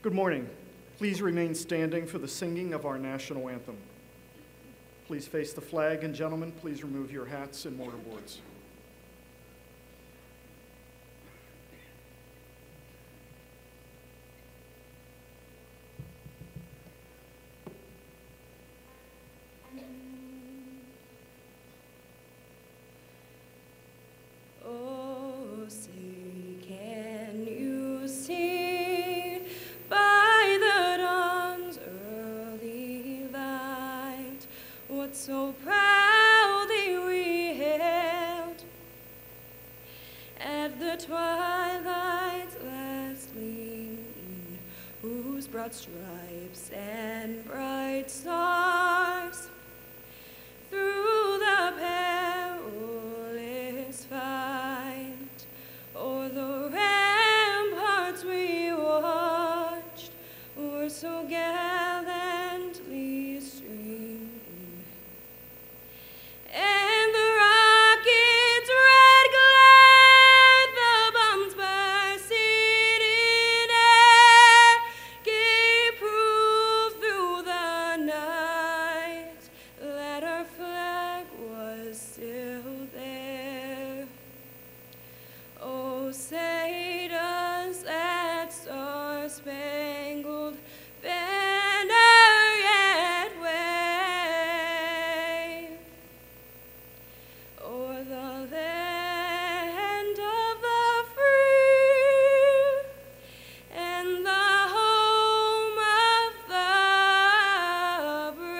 Good morning. Please remain standing for the singing of our national anthem. Please face the flag, and gentlemen, please remove your hats and mortarboards. So proudly we hailed at the twilight's last gleaming, whose broad stripes and bright stars through the perilous fight o'er the ramparts we watched were so gallantly streaming. And the rocket's red glare, the bombs bursting in air, gave proof through the night that our flag was still there. Oh, say does that star-spangled banner yet wave o'er the land of the free and the home of the brave?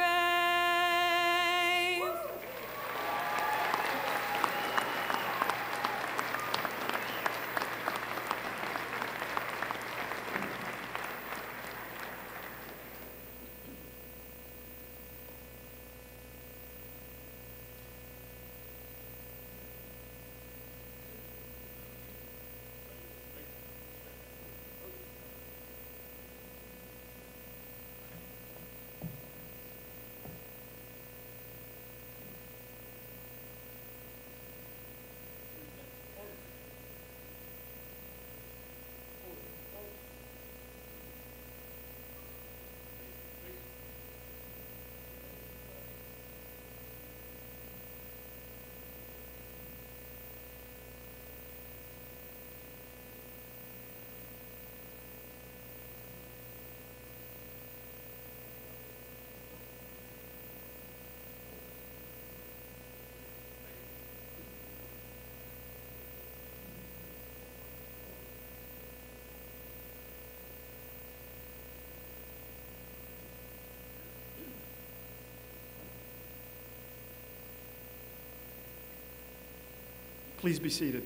Please be seated.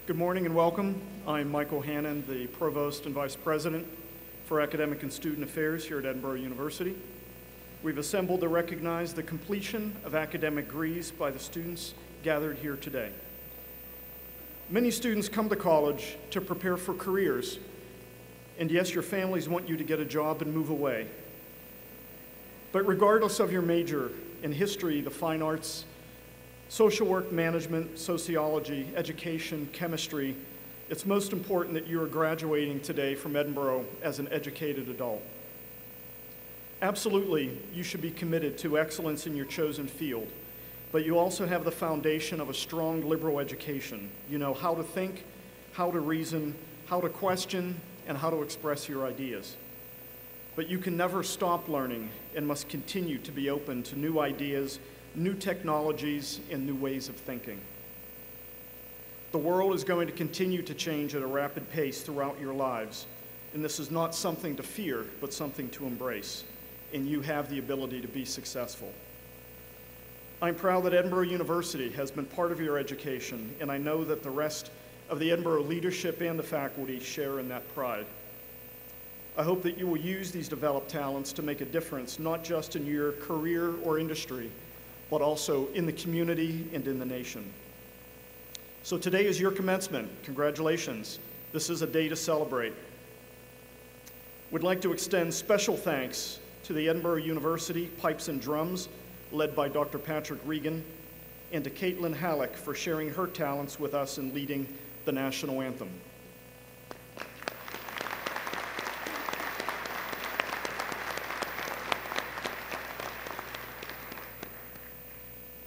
Good morning and welcome. I'm Michael Hannan, the Provost and Vice President for Academic and Student Affairs here at Edinboro University. We've assembled to recognize the completion of academic degrees by the students gathered here today. Many students come to college to prepare for careers, and yes, your families want you to get a job and move away. But regardless of your major in history, the fine arts, social work, management, sociology, education, chemistry, it's most important that you are graduating today from Edinboro as an educated adult. Absolutely, you should be committed to excellence in your chosen field, but you also have the foundation of a strong liberal education. You know how to think, how to reason, how to question, and how to express your ideas. But you can never stop learning and must continue to be open to new ideas, new technologies, and new ways of thinking. The world is going to continue to change at a rapid pace throughout your lives, and this is not something to fear, but something to embrace, and you have the ability to be successful. I'm proud that Edinboro University has been part of your education, and I know that the rest of the Edinboro leadership and the faculty share in that pride. I hope that you will use these developed talents to make a difference, not just in your career or industry, but also in the community and in the nation. So today is your commencement. Congratulations. This is a day to celebrate. We'd like to extend special thanks to the Edinboro University Pipes and Drums, led by Dr. Patrick Regan, and to Caitlin Halleck for sharing her talents with us in leading the national anthem.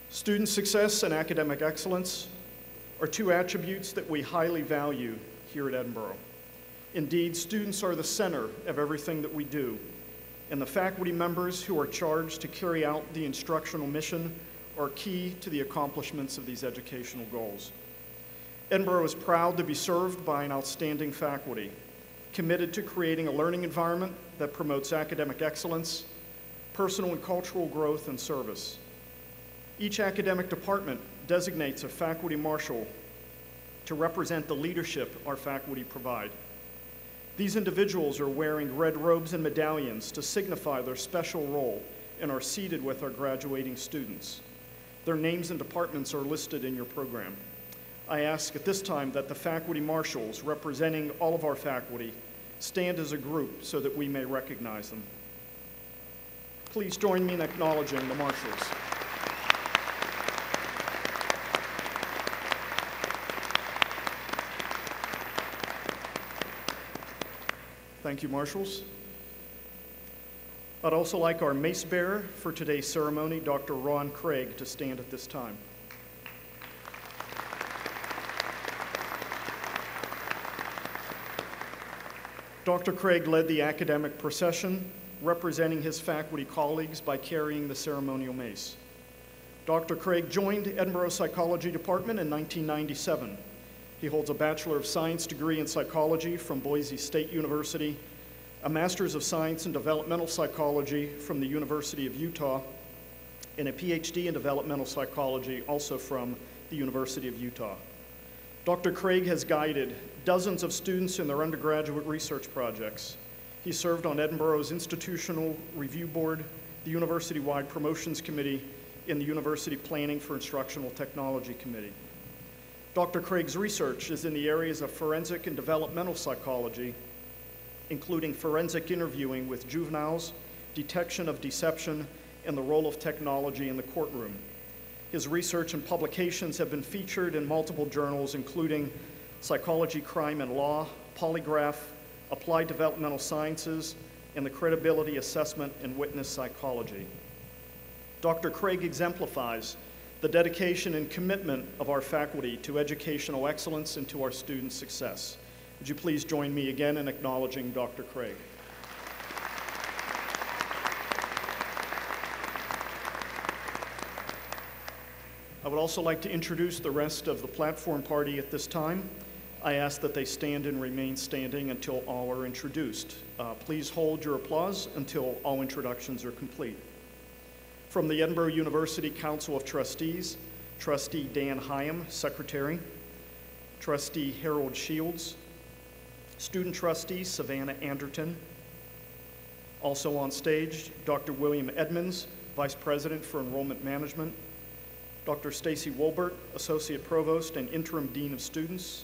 Student success and academic excellence are two attributes that we highly value here at Edinboro. Indeed, students are the center of everything that we do, and the faculty members who are charged to carry out the instructional mission are key to the accomplishments of these educational goals. Edinboro is proud to be served by an outstanding faculty, committed to creating a learning environment that promotes academic excellence, personal and cultural growth, and service. Each academic department designates a faculty marshal to represent the leadership our faculty provide. These individuals are wearing red robes and medallions to signify their special role and are seated with our graduating students. Their names and departments are listed in your program. I ask at this time that the faculty marshals representing all of our faculty stand as a group so that we may recognize them. Please join me in acknowledging the marshals. Thank you, marshals. I'd also like our mace bearer for today's ceremony, Dr. Ron Craig, to stand at this time. Dr. Craig led the academic procession, representing his faculty colleagues by carrying the ceremonial mace. Dr. Craig joined Edinboro Psychology Department in 1997. He holds a Bachelor of Science degree in Psychology from Boise State University, a Master's of Science in Developmental Psychology from the University of Utah, and a Ph.D. in Developmental Psychology also from the University of Utah. Dr. Craig has guided dozens of students in their undergraduate research projects. He served on Edinboro's Institutional Review Board, the University-wide Promotions Committee, and the University Planning for Instructional Technology Committee. Dr. Craig's research is in the areas of forensic and developmental psychology, including forensic interviewing with juveniles, detection of deception, and the role of technology in the courtroom. His research and publications have been featured in multiple journals, including Psychology, Crime, and Law, Polygraph, Applied Developmental Sciences, and the Credibility Assessment and Witness Psychology. Dr. Craig exemplifies the dedication and commitment of our faculty to educational excellence and to our students' success. Would you please join me again in acknowledging Dr. Craig? I would also like to introduce the rest of the platform party at this time. I ask that they stand and remain standing until all are introduced. Please hold your applause until all introductions are complete. From the Edinboro University Council of Trustees, Trustee Dan Hyam, Secretary, Trustee Harold Shields, Student Trustee Savannah Anderton. Also on stage, Dr. William Edmonds, Vice President for Enrollment Management, Dr. Stacy Wolbert, Associate Provost and Interim Dean of Students,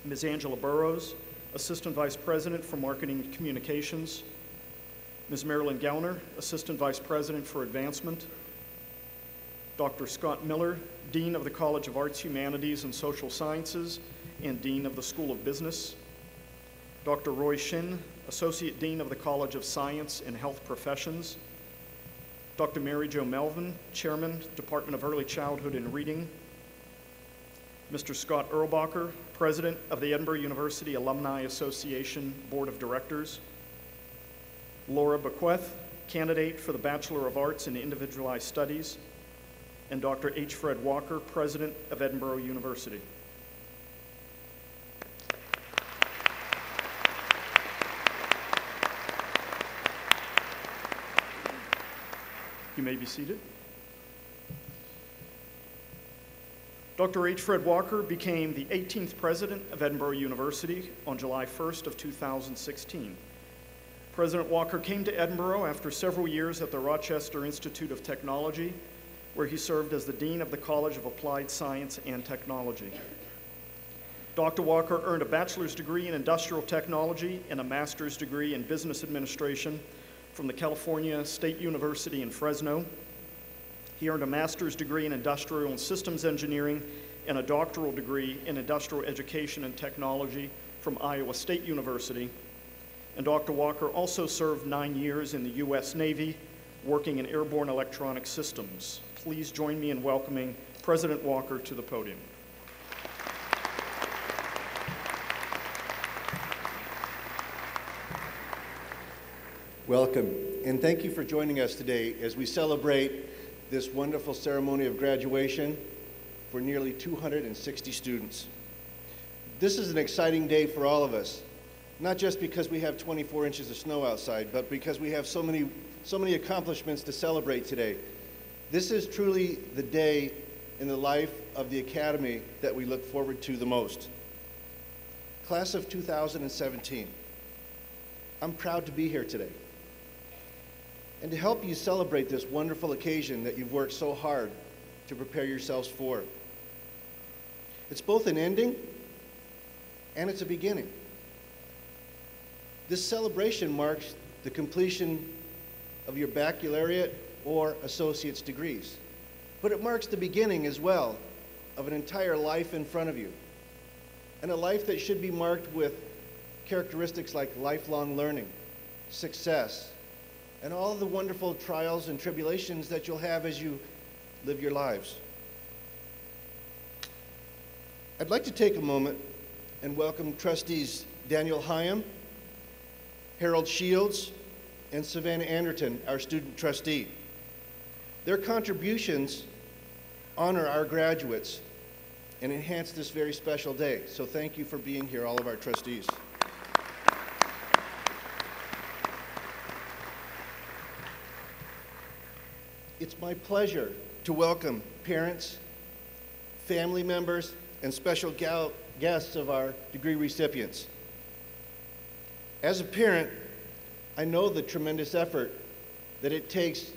Ms. Angela Burrows, Assistant Vice President for Marketing and Communications, Ms. Marilyn Gellner, Assistant Vice President for Advancement, Dr. Scott Miller, Dean of the College of Arts, Humanities, and Social Sciences, and Dean of the School of Business, Dr. Roy Shin, Associate Dean of the College of Science and Health Professions, Dr. Mary Jo Melvin, Chairman, Department of Early Childhood and Reading, Mr. Scott Erlbacher, President of the Edinboro University Alumni Association Board of Directors, Laura Bequeath, candidate for the Bachelor of Arts in Individualized Studies, and Dr. H. Fred Walker, President of Edinboro University. You may be seated. Dr. H. Fred Walker became the 18th president of Edinboro University on July 1st of 2016. President Walker came to Edinboro after several years at the Rochester Institute of Technology, where he served as the Dean of the College of Applied Science and Technology. Dr. Walker earned a bachelor's degree in industrial technology and a master's degree in business administration from the California State University in Fresno. He earned a master's degree in industrial and systems engineering and a doctoral degree in industrial education and technology from Iowa State University. And Dr. Walker also served 9 years in the U.S. Navy, working in airborne electronic systems. Please join me in welcoming President Walker to the podium. Welcome, and thank you for joining us today as we celebrate this wonderful ceremony of graduation for nearly 260 students. This is an exciting day for all of us, not just because we have 24 inches of snow outside, but because we have so many accomplishments to celebrate today. This is truly the day in the life of the Academy that we look forward to the most. Class of 2017, I'm proud to be here today and to help you celebrate this wonderful occasion that you've worked so hard to prepare yourselves for. It's both an ending and it's a beginning. This celebration marks the completion of your baccalaureate or associate's degrees, but it marks the beginning as well of an entire life in front of you, and a life that should be marked with characteristics like lifelong learning, success, and all of the wonderful trials and tribulations that you'll have as you live your lives. I'd like to take a moment and welcome Trustees Daniel Hyam, Harold Shields, and Savannah Anderton, our student trustee. Their contributions honor our graduates and enhance this very special day. So thank you for being here, all of our trustees. It's my pleasure to welcome parents, family members, and special guests of our degree recipients. As a parent, I know the tremendous effort that it takes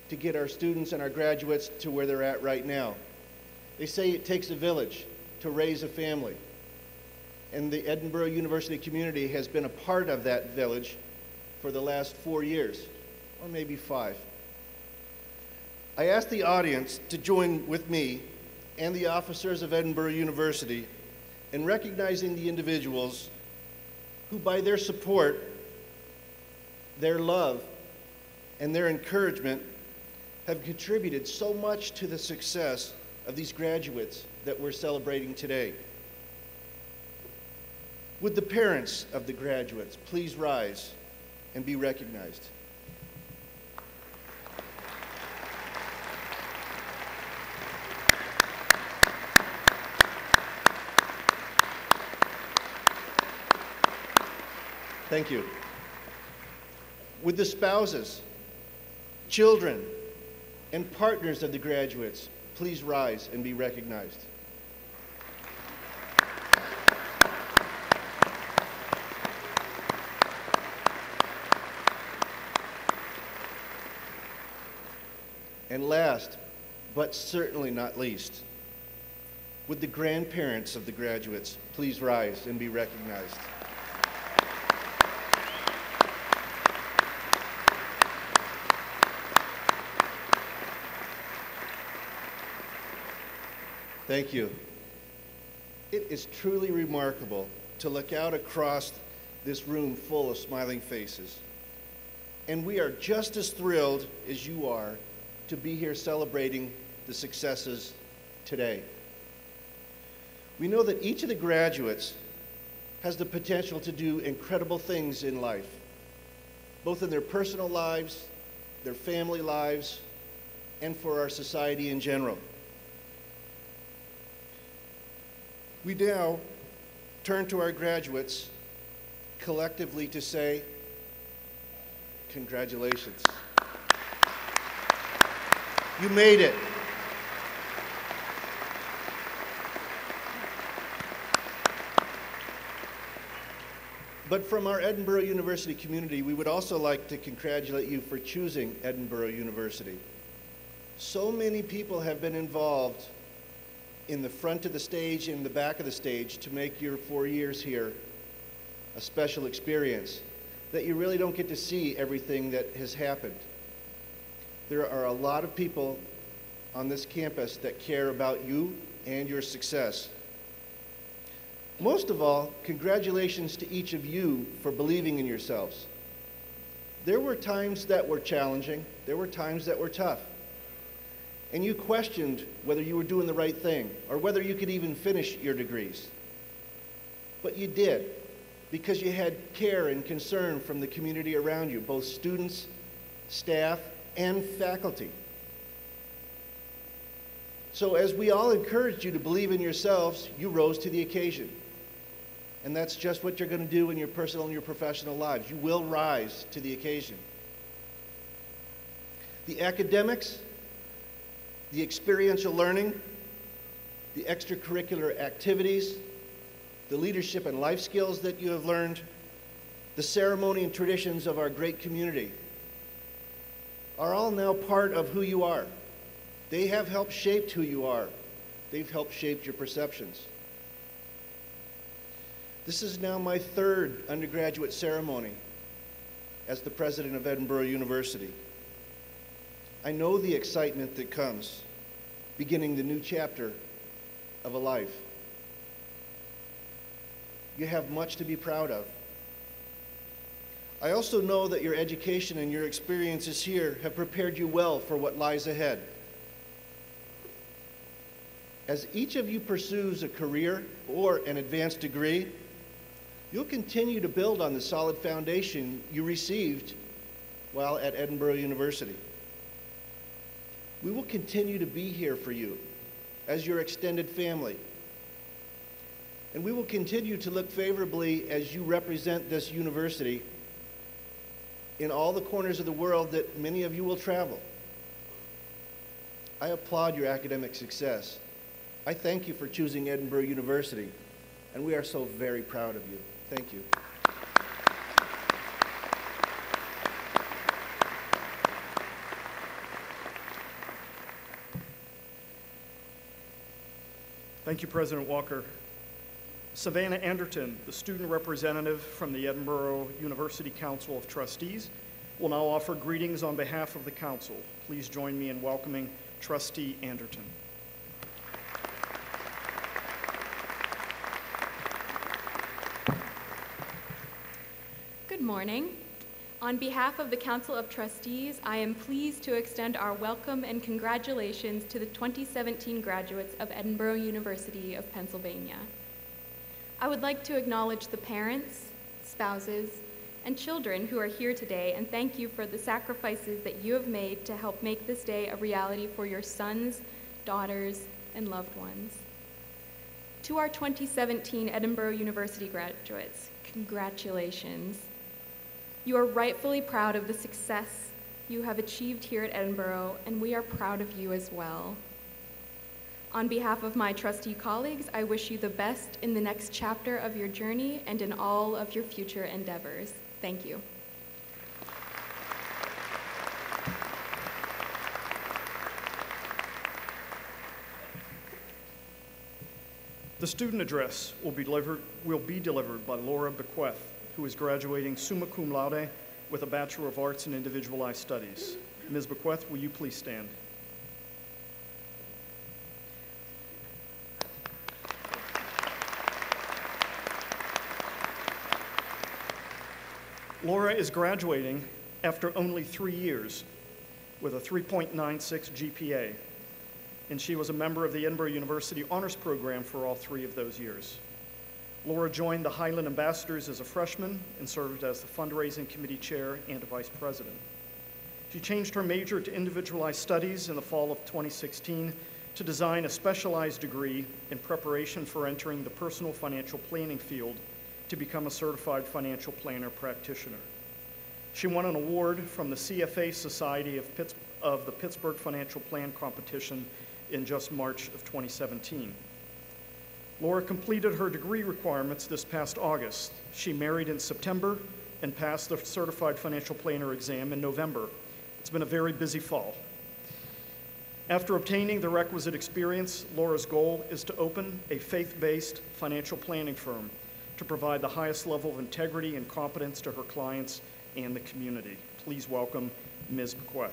to get our students and our graduates to where they're at right now. They say it takes a village to raise a family, and the Edinboro University community has been a part of that village for the last 4 years, or maybe 5. I ask the audience to join with me and the officers of Edinboro University in recognizing the individuals who, by their support, their love, and their encouragement, have contributed so much to the success of these graduates that we're celebrating today. Would the parents of the graduates please rise and be recognized? Thank you. Would the spouses, children, and partners of the graduates please rise and be recognized? And last, but certainly not least, would the grandparents of the graduates please rise and be recognized? Thank you. It is truly remarkable to look out across this room full of smiling faces. And we are just as thrilled as you are to be here celebrating the successes today. We know that each of the graduates has the potential to do incredible things in life, both in their personal lives, their family lives, and for our society in general. We now turn to our graduates collectively to say, congratulations. You made it. But from our Edinboro University community, we would also like to congratulate you for choosing Edinboro University. So many people have been involved in the front of the stage and in the back of the stage to make your 4 years here a special experience, that you really don't get to see everything that has happened. There are a lot of people on this campus that care about you and your success. Most of all, congratulations to each of you for believing in yourselves. There were times that were challenging. There were times that were tough. And you questioned whether you were doing the right thing or whether you could even finish your degrees. But you did, because you had care and concern from the community around you, both students, staff, and faculty. So as we all encouraged you to believe in yourselves, you rose to the occasion. And that's just what you're going to do in your personal and your professional lives. You will rise to the occasion. The academics, the experiential learning, the extracurricular activities, the leadership and life skills that you have learned, the ceremony and traditions of our great community are all now part of who you are. They have helped shape who you are. They've helped shape your perceptions. This is now my third undergraduate ceremony as the president of Edinboro University. I know the excitement that comes beginning the new chapter of a life. You have much to be proud of. I also know that your education and your experiences here have prepared you well for what lies ahead. As each of you pursues a career or an advanced degree, you'll continue to build on the solid foundation you received while at Edinboro University. We will continue to be here for you as your extended family. And we will continue to look favorably as you represent this university in all the corners of the world that many of you will travel. I applaud your academic success. I thank you for choosing Edinboro University, and we are so very proud of you. Thank you. Thank you, President Walker. Savannah Anderton, the student representative from the Edinboro University Council of Trustees, will now offer greetings on behalf of the council. Please join me in welcoming Trustee Anderton. Good morning. On behalf of the Council of Trustees, I am pleased to extend our welcome and congratulations to the 2017 graduates of Edinboro University of Pennsylvania. I would like to acknowledge the parents, spouses, and children who are here today and thank you for the sacrifices that you have made to help make this day a reality for your sons, daughters, and loved ones. To our 2017 Edinboro University graduates, congratulations. You are rightfully proud of the success you have achieved here at Edinboro, and we are proud of you as well. On behalf of my trustee colleagues, I wish you the best in the next chapter of your journey and in all of your future endeavors. Thank you. The student address will be delivered by Laura Bequeath, who is graduating summa cum laude with a Bachelor of Arts in Individualized Studies. Ms. Bequeath, will you please stand? Laura is graduating after only 3 years with a 3.96 GPA, and she was a member of the Edinboro University Honors Program for all 3 of those years. Laura joined the Highland Ambassadors as a freshman and served as the fundraising committee chair and a vice president. She changed her major to Individualized Studies in the fall of 2016 to design a specialized degree in preparation for entering the personal financial planning field to become a certified financial planner practitioner. She won an award from the CFA Society of the Pittsburgh Financial Plan Competition in just March of 2017. Laura completed her degree requirements this past August. She married in September and passed the Certified Financial Planner exam in November. It's been a very busy fall. After obtaining the requisite experience, Laura's goal is to open a faith-based financial planning firm to provide the highest level of integrity and competence to her clients and the community. Please welcome Ms. Bequeath.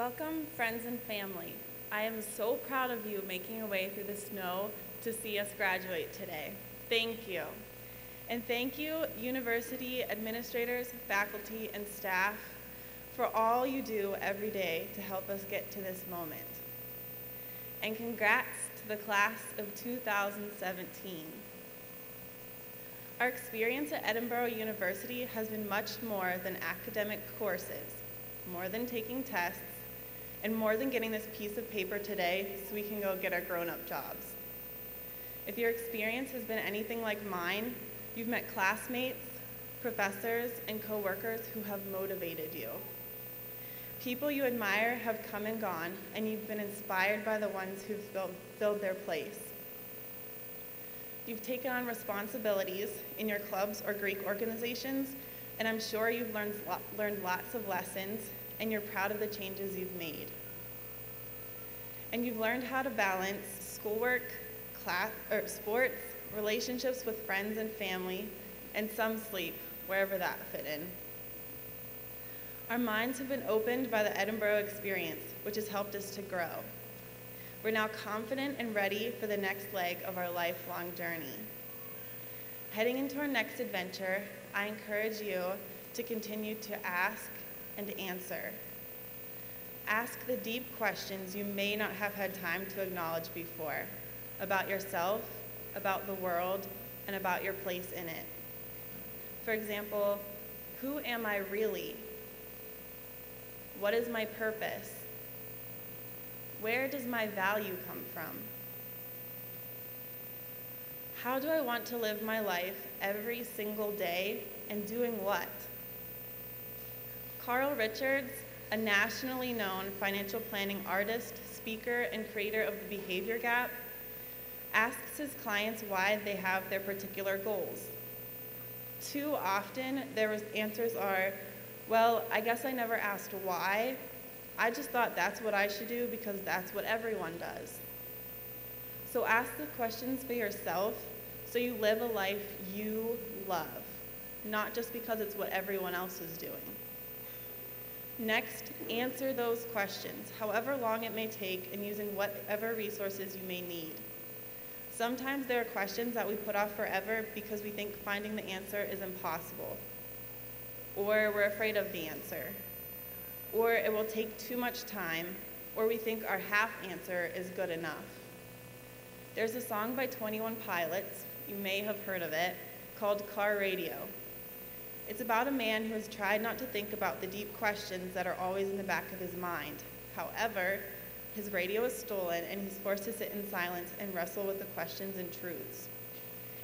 Welcome, friends and family. I am so proud of you making your way through the snow to see us graduate today. Thank you. And thank you, university administrators, faculty, and staff, for all you do every day to help us get to this moment. And congrats to the class of 2017. Our experience at Edinboro University has been much more than academic courses, more than taking tests, and more than getting this piece of paper today so we can go get our grown-up jobs. If your experience has been anything like mine, you've met classmates, professors, and coworkers who have motivated you. People you admire have come and gone, and you've been inspired by the ones who've filled their place. You've taken on responsibilities in your clubs or Greek organizations, and I'm sure you've learned lots of lessons, and you're proud of the changes you've made. And you've learned how to balance schoolwork, sports, relationships with friends and family, and some sleep, wherever that fit in. Our minds have been opened by the Edinboro experience, which has helped us to grow. We're now confident and ready for the next leg of our lifelong journey. Heading into our next adventure, I encourage you to continue to ask and answer. Ask the deep questions you may not have had time to acknowledge before, about yourself, about the world, and about your place in it. For example, who am I really? What is my purpose? Where does my value come from? How do I want to live my life every single day, and doing what? Carl Richards, a nationally known financial planning artist, speaker, and creator of the Behavior Gap, asks his clients why they have their particular goals. Too often, their answers are, well, I guess I never asked why. I just thought that's what I should do because that's what everyone does. So ask the questions for yourself so you live a life you love, not just because it's what everyone else is doing. Next, answer those questions, however long it may take, and using whatever resources you may need. Sometimes there are questions that we put off forever because we think finding the answer is impossible, or we're afraid of the answer, or it will take too much time, or we think our half answer is good enough. There's a song by 21 Pilots, you may have heard of it, called Car Radio. It's about a man who has tried not to think about the deep questions that are always in the back of his mind. However, his radio is stolen and he's forced to sit in silence and wrestle with the questions and truths.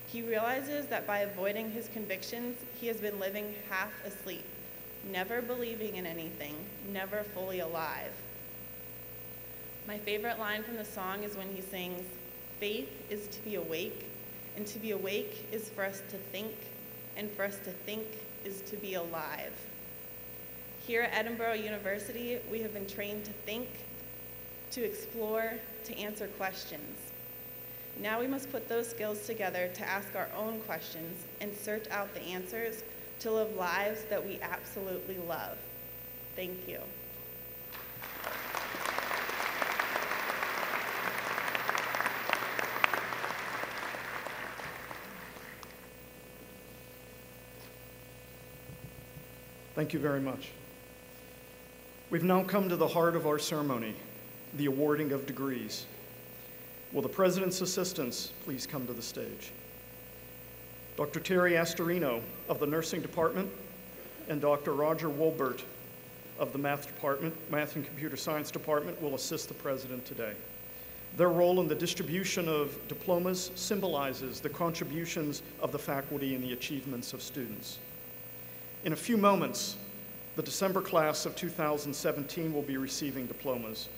He realizes that by avoiding his convictions, he has been living half asleep, never believing in anything, never fully alive. My favorite line from the song is when he sings, "Faith is to be awake, and to be awake is for us to think, and for us to think is to be alive." Here at Edinboro University, we have been trained to think, to explore, to answer questions. Now we must put those skills together to ask our own questions and search out the answers to live lives that we absolutely love. Thank you. Thank you very much. We've now come to the heart of our ceremony, the awarding of degrees. Will the President's assistants please come to the stage? Dr. Terry Astorino of the Nursing Department and Dr. Roger Wolbert of the Math and Computer Science Department will assist the President today. Their role in the distribution of diplomas symbolizes the contributions of the faculty and the achievements of students. In a few moments, the December class of 2017 will be receiving diplomas.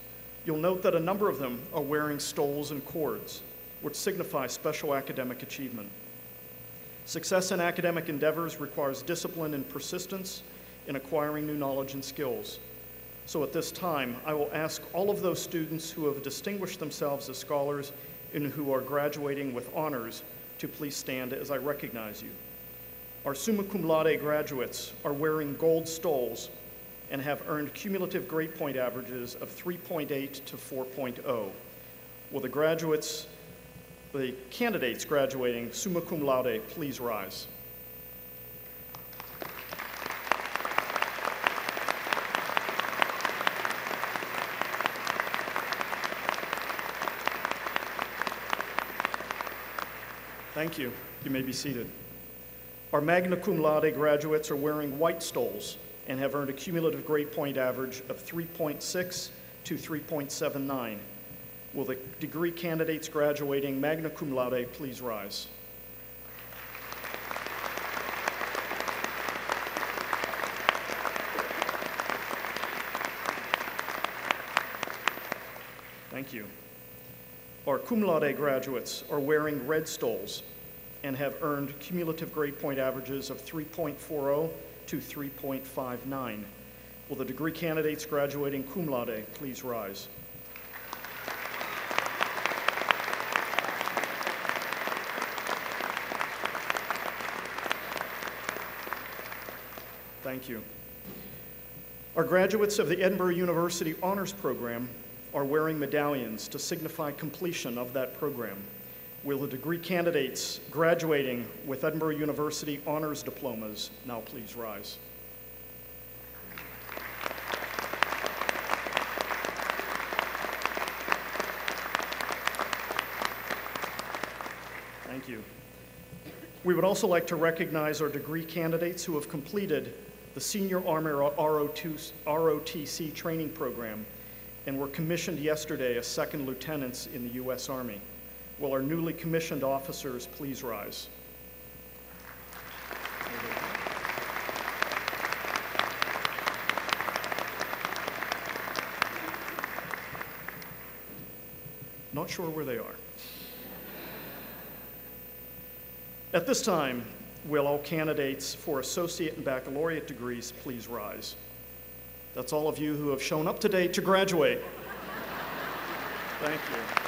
You'll note that a number of them are wearing stoles and cords, which signify special academic achievement. Success in academic endeavors requires discipline and persistence in acquiring new knowledge and skills. So at this time, I will ask all of those students who have distinguished themselves as scholars and who are graduating with honors to please stand as I recognize you. Our summa cum laude graduates are wearing gold stoles and have earned cumulative grade point averages of 3.8 to 4.0. Will the candidates graduating summa cum laude please rise? Thank you. You may be seated. Our magna cum laude graduates are wearing white stoles and have earned a cumulative grade point average of 3.6 to 3.79. Will the degree candidates graduating magna cum laude please rise? Thank you. Our cum laude graduates are wearing red stoles and have earned cumulative grade point averages of 3.40 to 3.59. Will the degree candidates graduating cum laude please rise? Thank you. Our graduates of the Edinboro University Honors Program are wearing medallions to signify completion of that program. Will the degree candidates graduating with Edinboro University Honors Diplomas now please rise? Thank you. We would also like to recognize our degree candidates who have completed the Senior Armor ROTC training program and were commissioned yesterday as second lieutenants in the U.S. Army. Will our newly commissioned officers please rise? Not sure where they are. At this time, will all candidates for associate and baccalaureate degrees please rise? That's all of you who have shown up today to graduate. Thank you.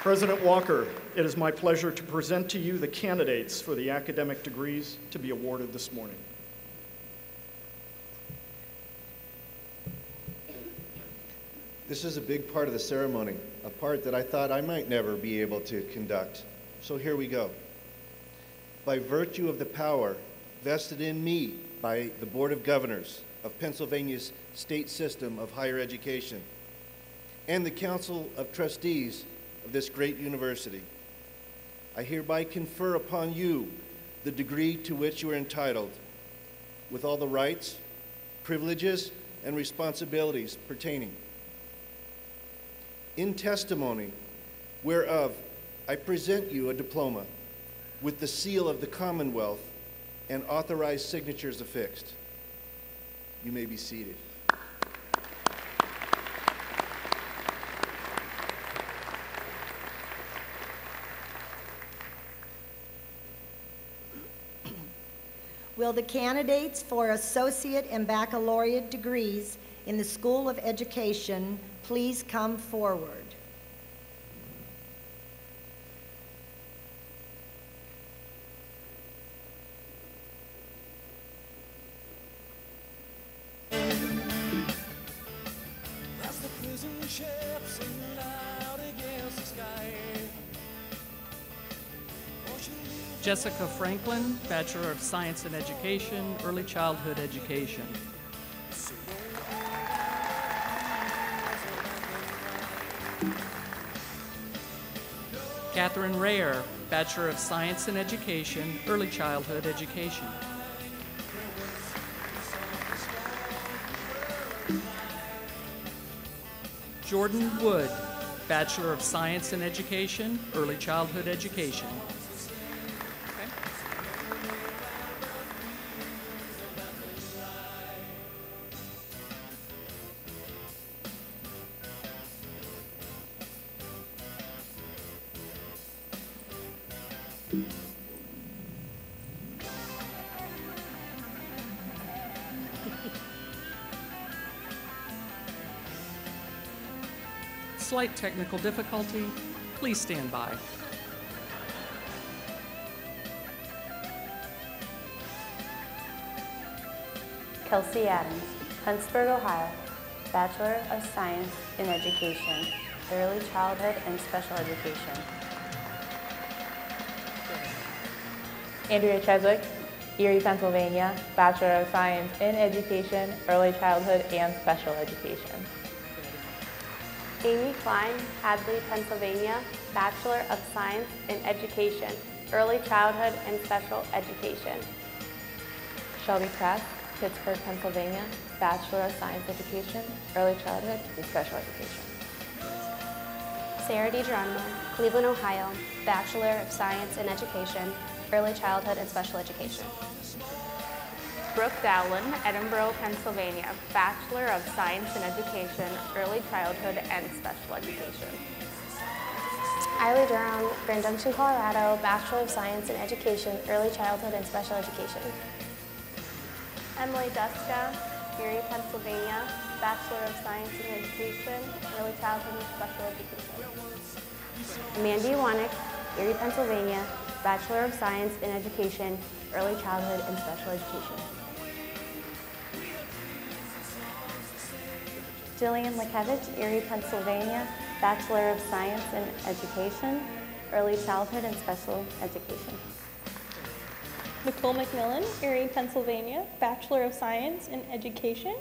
President Walker, it is my pleasure to present to you the candidates for the academic degrees to be awarded this morning. This is a big part of the ceremony, a part that I thought I might never be able to conduct. So here we go. By virtue of the power vested in me by the Board of Governors of Pennsylvania's state system of higher education and the Council of Trustees of this great university, I hereby confer upon you the degree to which you are entitled, with all the rights, privileges, and responsibilities pertaining. In testimony whereof I present you a diploma with the seal of the Commonwealth and authorized signatures affixed. You may be seated. Will the candidates for associate and baccalaureate degrees in the School of Education please come forward? Jessica Franklin, Bachelor of Science in Education, Early Childhood Education. Catherine Rayer, Bachelor of Science in Education, Early Childhood Education. Jordan Wood, Bachelor of Science in Education, Early Childhood Education. Slight technical difficulty. Please stand by. Kelsey Adams, Huntsburg, Ohio, Bachelor of Science in Education, Early Childhood and Special Education. Andrea Cheswick, Erie, Pennsylvania, Bachelor of Science in Education, Early Childhood and Special Education. Amy Klein, Hadley, Pennsylvania, Bachelor of Science in Education, Early Childhood and Special Education. Shelby Press, Pittsburgh, Pennsylvania, Bachelor of Science Education, Early Childhood and Special Education. Sarah DiGeronimo, Cleveland, Ohio, Bachelor of Science in Education, Early Childhood and Special Education. Brooke Dowland, Edinboro, Pennsylvania, Bachelor of Science in Education, Early Childhood and Special Education. Eiley Durham, Grand Junction, Colorado, Bachelor of Science in Education, Early Childhood and Special Education. Emily Duska, Erie, Pennsylvania, Bachelor of Science in Education, Early Childhood and Special Education. Mandy Wanick, Erie, Pennsylvania, Bachelor of Science in Education, Early Childhood and Special Education. Jillian Lekevich, Erie, Pennsylvania, Bachelor of Science in Education, Early Childhood and Special Education. Nicole McMillan, Erie, Pennsylvania, Bachelor of Science in Education,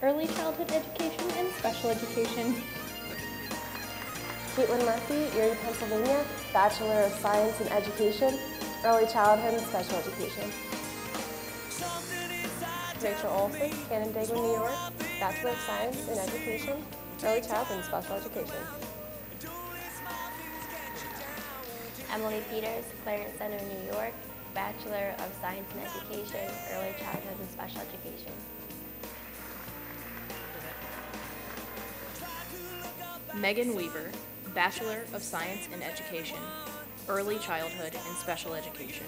Early Childhood Education and Special Education. Caitlin Murphy, Erie, Pennsylvania, Bachelor of Science in Education, Early Childhood and Special Education. Rachel Olson, Canandaigua, New York, Bachelor of Science in Education, Early Childhood and Special Education. Emily Peters, Clarence Center, New York, Bachelor of Science in Education, Early Childhood and Special Education. Megan Weaver, Bachelor of Science in Education, Early Childhood and Special Education.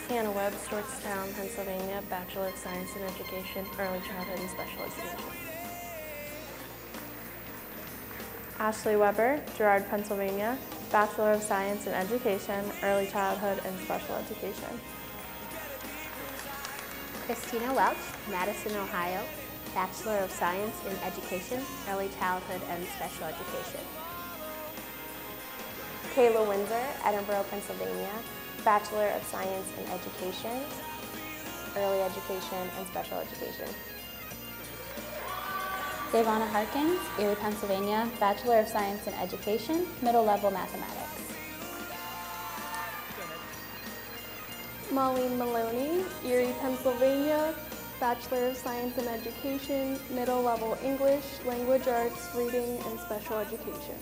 Hannah Webb, Stewartstown, Pennsylvania, Bachelor of Science in Education, Early Childhood and Special Education. Ashley Weber, Girard, Pennsylvania, Bachelor of Science in Education, Early Childhood and Special Education. Christina Welch, Madison, Ohio, Bachelor of Science in Education, Early Childhood and Special Education. Kayla Windsor, Edinboro, Pennsylvania, Bachelor of Science in Education, Early Education and Special Education. Savannah Harkins, Erie, Pennsylvania, Bachelor of Science in Education, Middle Level Mathematics. Molly Maloney, Erie, Pennsylvania, Bachelor of Science in Education, Middle Level English, Language Arts, Reading, and Special Education.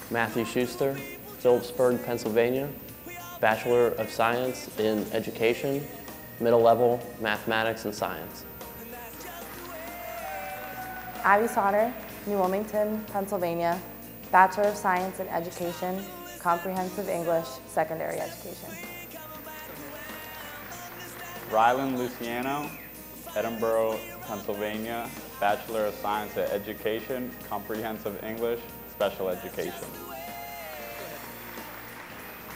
Matthew Schuster, Phillipsburg, Pennsylvania, Bachelor of Science in Education, Middle Level Mathematics and Science. Abby Sauter, New Wilmington, Pennsylvania, Bachelor of Science in Education, Comprehensive English, Secondary Education. Rylan Luciano, Edinboro, Pennsylvania, Bachelor of Science in Education, Comprehensive English, Special Education.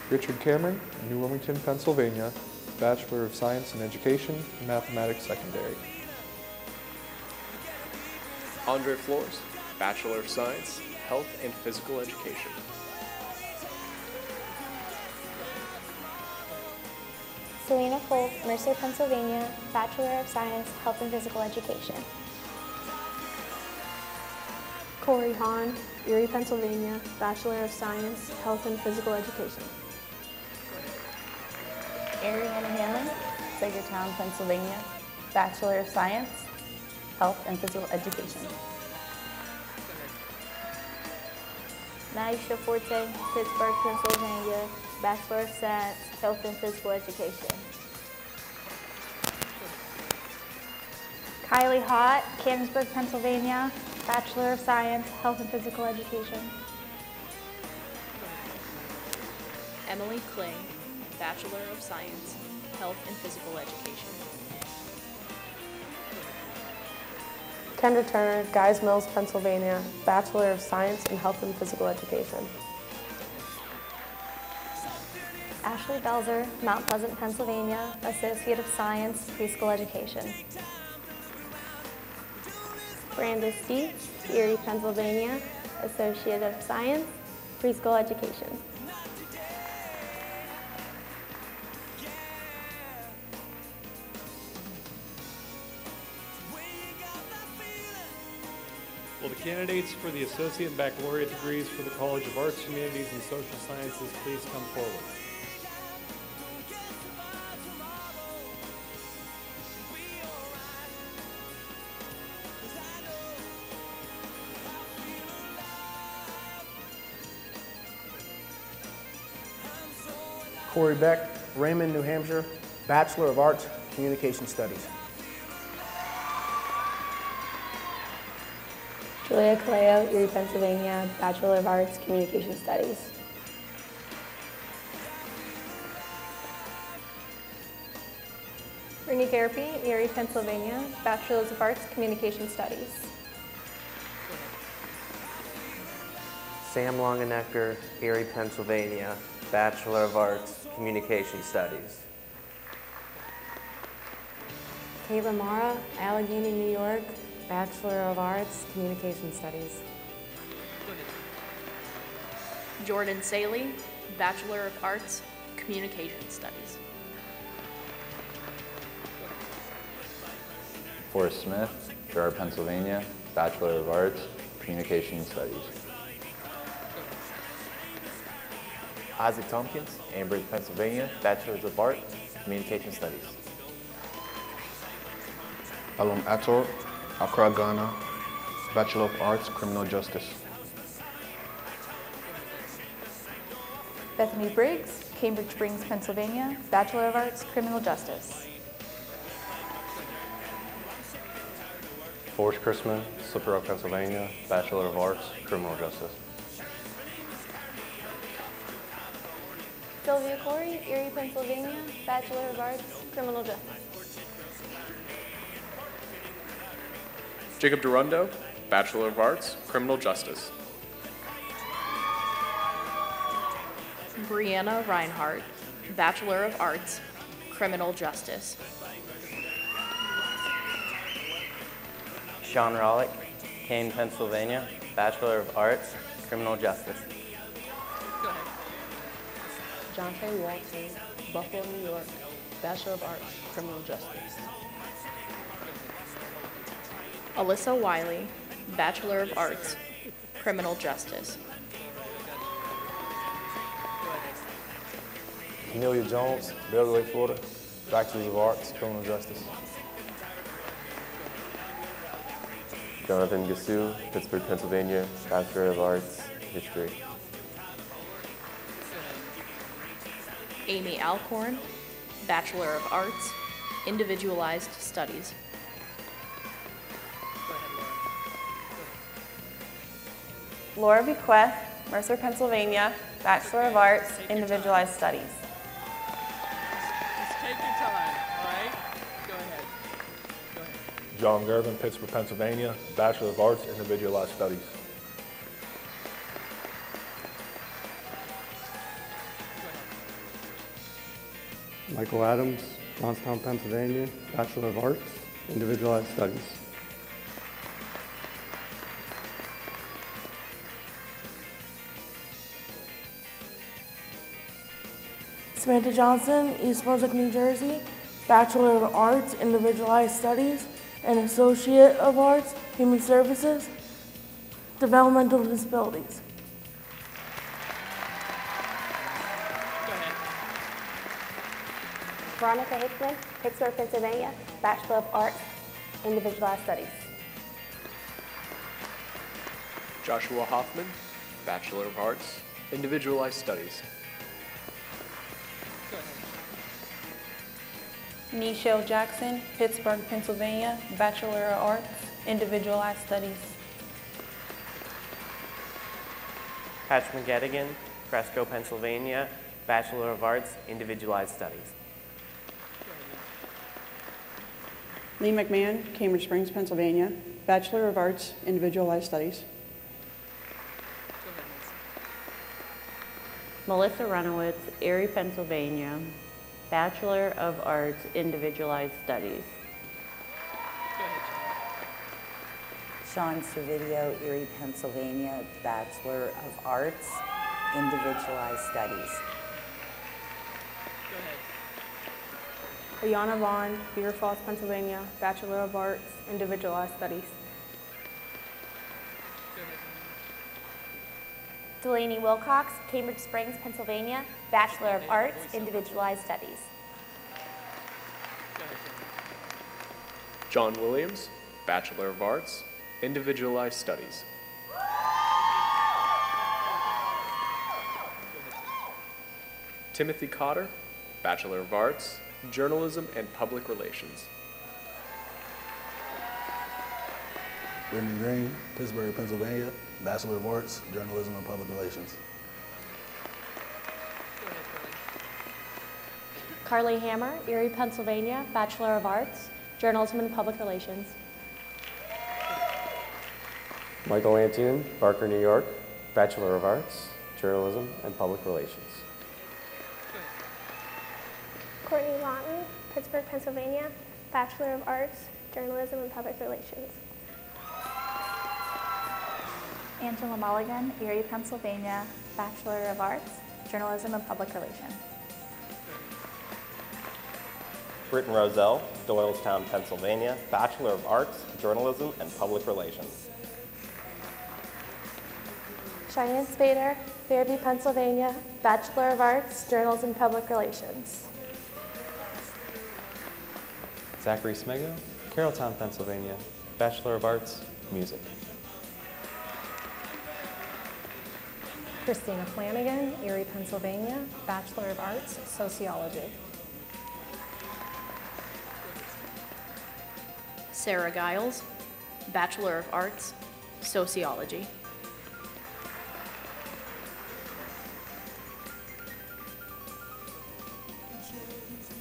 Richard Cameron, New Wilmington, Pennsylvania, Bachelor of Science in Education, Mathematics Secondary. Andre Flores, Bachelor of Science, Health and Physical Education. Selena Cole, Mercer, Pennsylvania, Bachelor of Science, Health and Physical Education. Corey Hahn, Erie, Pennsylvania, Bachelor of Science, Health and Physical Education. Ariana Hannan, Sagertown, Pennsylvania, Bachelor of Science, Health and Physical Education. Naisha Forte, Pittsburgh, Pennsylvania, Bachelor of Science, Health and Physical Education. Kylie Hott, Canonsburg, Pennsylvania, Bachelor of Science, Health and Physical Education. Emily Kling, Bachelor of Science, Health and Physical Education. Kendra Turner, Guys Mills, Pennsylvania, Bachelor of Science in Health and Physical Education. Ashley Ashley Belzer, Mount Pleasant, Pennsylvania, Associate of Science, Preschool Education. Brandis Dietz, Erie, Pennsylvania, Associate of Science, Preschool Education. Will the candidates for the Associate and Baccalaureate degrees for the College of Arts, Humanities, and Social Sciences please come forward? Corey Beck, Raymond, New Hampshire, Bachelor of Arts, Communication Studies. Julia Caleo, Erie, Pennsylvania, Bachelor of Arts, Communication Studies. Brittany Garapi, Erie, Pennsylvania, Bachelor of Arts, Communication Studies. Sam Longenecker, Erie, Pennsylvania, Bachelor of Arts, Communication Studies. Kayla Mara, Allegheny, New York, Bachelor of Arts, Communication Studies. Jordan Saley, Bachelor of Arts, Communication Studies. Forrest Smith, Girard, Pennsylvania, Bachelor of Arts, Communication Studies. Isaac Tompkins, Ambridge, Pennsylvania, Bachelor of Arts, Communication Studies. Alum Ator, Accra, Ghana, Bachelor of Arts, Criminal Justice. Bethany Briggs, Cambridge Springs, Pennsylvania, Bachelor of Arts, Criminal Justice. Forrest Chrisman, Slipper Rock, Pennsylvania, Bachelor of Arts, Criminal Justice. Sylvia Corey, Erie, Pennsylvania, Bachelor of Arts, Criminal Justice. Jacob Durundo, Bachelor of Arts, Criminal Justice. Brianna Reinhardt, Bachelor of Arts, Criminal Justice. Sean Rollick, Kane, Pennsylvania, Bachelor of Arts, Criminal Justice. Jonte Walton, Buffalo, New York, Bachelor of Arts, Criminal Justice. Alyssa Wiley, Bachelor of Arts, Criminal Justice. Amelia Jones, Beverly Lake, Florida, Bachelor of Arts, Criminal Justice. Jonathan Gasu, Pittsburgh, Pennsylvania, Bachelor of Arts, History. Amy Alcorn, Bachelor of Arts, Individualized Studies. Laura Bequeath, Mercer, Pennsylvania, Bachelor of Arts, Individualized Studies. Just take your time, all right? Go ahead. Go ahead. John Gervin, Pittsburgh, Pennsylvania, Bachelor of Arts, Individualized Studies. Michael Adams, Johnstown, Pennsylvania, Bachelor of Arts, Individualized Studies. Samantha Johnson, East Brunswick, New Jersey, Bachelor of Arts, Individualized Studies, and Associate of Arts, Human Services, Developmental Disabilities. Veronica Hickman, Pittsburgh, Pennsylvania, Bachelor of Arts, Individualized Studies. Joshua Hoffman, Bachelor of Arts, Individualized Studies. Nichelle Jackson, Pittsburgh, Pennsylvania, Bachelor of Arts, Individualized Studies. Patch McGettigan, Fresco, Pennsylvania, Bachelor of Arts, Individualized Studies. Lee McMahon, Cambridge Springs, Pennsylvania, Bachelor of Arts, Individualized Studies. Melissa Runowitz, Erie, Pennsylvania, Bachelor of Arts, Individualized Studies. Sean Servideo, Erie, Pennsylvania, Bachelor of Arts, Individualized Studies. Ayana Vaughn, Beaver Falls, Pennsylvania, Bachelor of Arts, Individualized Studies. Delaney Wilcox, Cambridge Springs, Pennsylvania, Bachelor of Arts, Individualized Studies. John Williams, Bachelor of Arts, Individualized Studies. Timothy Cotter, Bachelor of Arts, Journalism and Public Relations. Brendan Green, Pittsburgh, Pennsylvania, Bachelor of Arts, Journalism and Public Relations. Carly Hammer, Erie, Pennsylvania, Bachelor of Arts, Journalism and Public Relations. Michael Antion, Barker, New York, Bachelor of Arts, Journalism and Public Relations. Courtney Lawton, Pittsburgh, Pennsylvania, Bachelor of Arts, Journalism and Public Relations. Angela Mulligan, Erie, Pennsylvania, Bachelor of Arts, Journalism and Public Relations. Britton Roselle, Doylestown, Pennsylvania, Bachelor of Arts, Journalism and Public Relations. Cheyenne Spader, Fairview, Pennsylvania, Bachelor of Arts, Journalism and Public Relations. Zachary Smego, Carrolltown, Pennsylvania, Bachelor of Arts, Music. Christina Flanagan, Erie, Pennsylvania, Bachelor of Arts, Sociology. Sarah Giles, Bachelor of Arts, Sociology.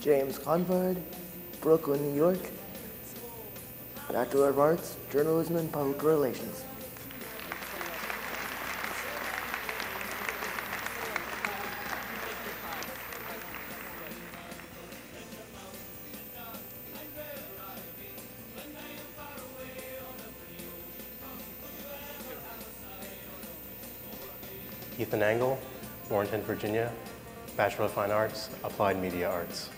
James Convard, Brooklyn, New York, Bachelor of Arts, Journalism and Public Relations. Ethan Angle, Warrenton, Virginia, Bachelor of Fine Arts, Applied Media Arts.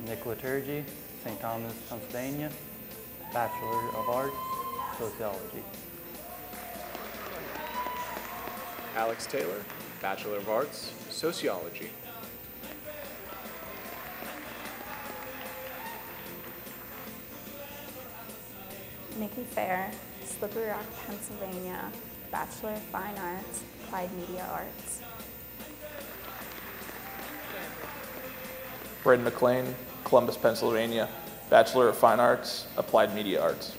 Nick Liturgy, St. Thomas, Pennsylvania, Bachelor of Arts, Sociology. Alex Taylor, Bachelor of Arts, Sociology. Nikki Fair, Slippery Rock, Pennsylvania, Bachelor of Fine Arts, Applied Media Arts. Braden McLean, Columbus, Pennsylvania, Bachelor of Fine Arts, Applied Media Arts.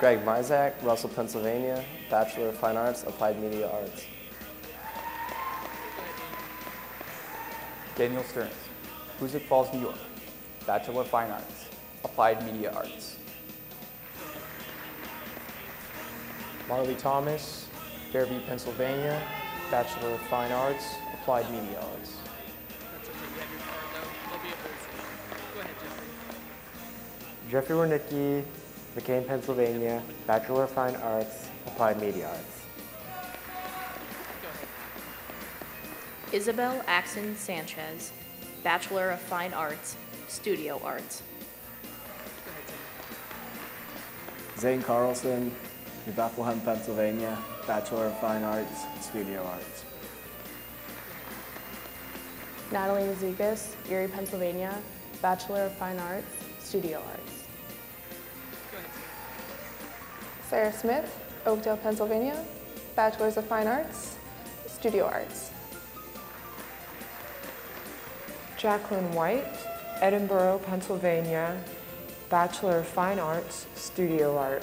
Greg Mizak, Russell, Pennsylvania, Bachelor of Fine Arts, Applied Media Arts. Daniel Stearns, Hoosick Falls, New York, Bachelor of Fine Arts, Applied Media Arts. Marley Thomas, Fairview, Pennsylvania, Bachelor of Fine Arts, Applied Media Arts. Jeffrey Wernicki, McCain, Pennsylvania, Bachelor of Fine Arts, Applied Media Arts. Isabel Axon Sanchez, Bachelor of Fine Arts, Studio Arts. Zane Carlson, New Bethlehem, Pennsylvania, Bachelor of Fine Arts, Studio Arts. Natalie Mazikas, Erie, Pennsylvania, Bachelor of Fine Arts, Studio Arts. Sarah Smith, Oakdale, Pennsylvania, Bachelors of Fine Arts, Studio Arts. Jacqueline White, Edinboro, Pennsylvania, Bachelor of Fine Arts, Studio Art.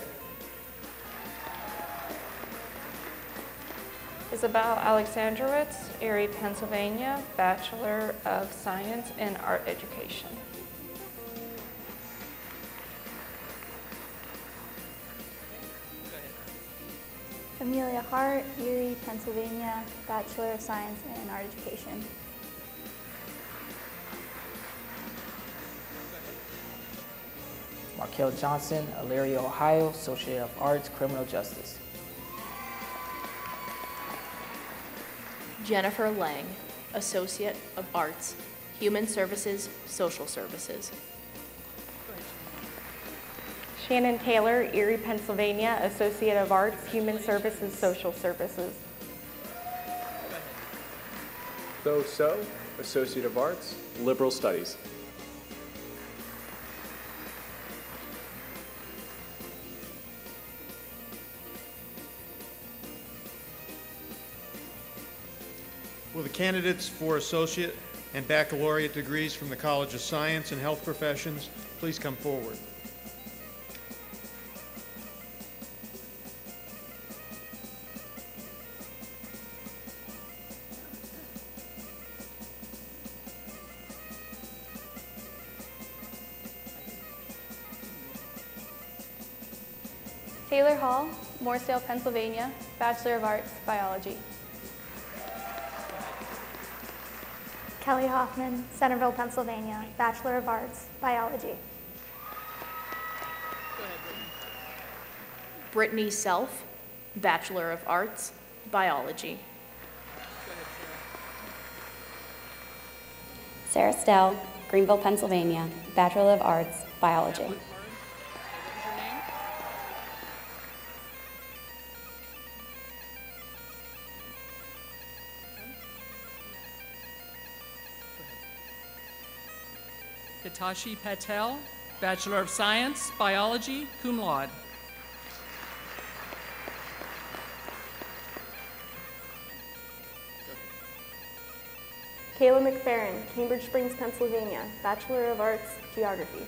Isabel Alexandrowitz, Erie, Pennsylvania, Bachelor of Science in Art Education. Amelia Hart, Erie, Pennsylvania, Bachelor of Science in Art Education. Markel Johnson, Elyria, Ohio, Associate of Arts, Criminal Justice. Jennifer Lang, Associate of Arts, Human Services, Social Services. Shannon Taylor, Erie, Pennsylvania, Associate of Arts, Human Services, Social Services. Tho So, Associate of Arts, Liberal Studies. Will the candidates for associate and baccalaureate degrees from the College of Science and Health Professions please come forward? Taylor Hall, Mooresdale, Pennsylvania, Bachelor of Arts, Biology. Kelly Hoffman, Centerville, Pennsylvania, Bachelor of Arts, Biology. Brittany Self, Bachelor of Arts, Biology. Sarah Stell, Greenville, Pennsylvania, Bachelor of Arts, Biology. Hitashi Patel, Bachelor of Science, Biology, cum laude. Kayla McFerrin, Cambridge Springs, Pennsylvania, Bachelor of Arts, Geography.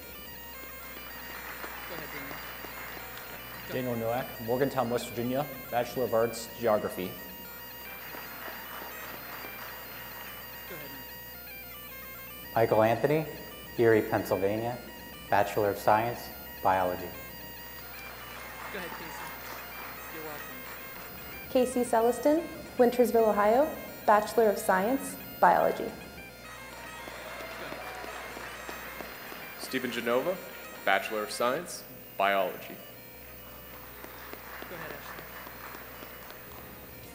Daniel Nowak, Morgantown, West Virginia, Bachelor of Arts, Geography. Michael Anthony, Erie, Pennsylvania, Bachelor of Science, Biology. Go ahead, Casey. You're welcome. Casey Celestin, Wintersville, Ohio, Bachelor of Science, Biology. Stephen Genova, Bachelor of Science, Biology. Go ahead,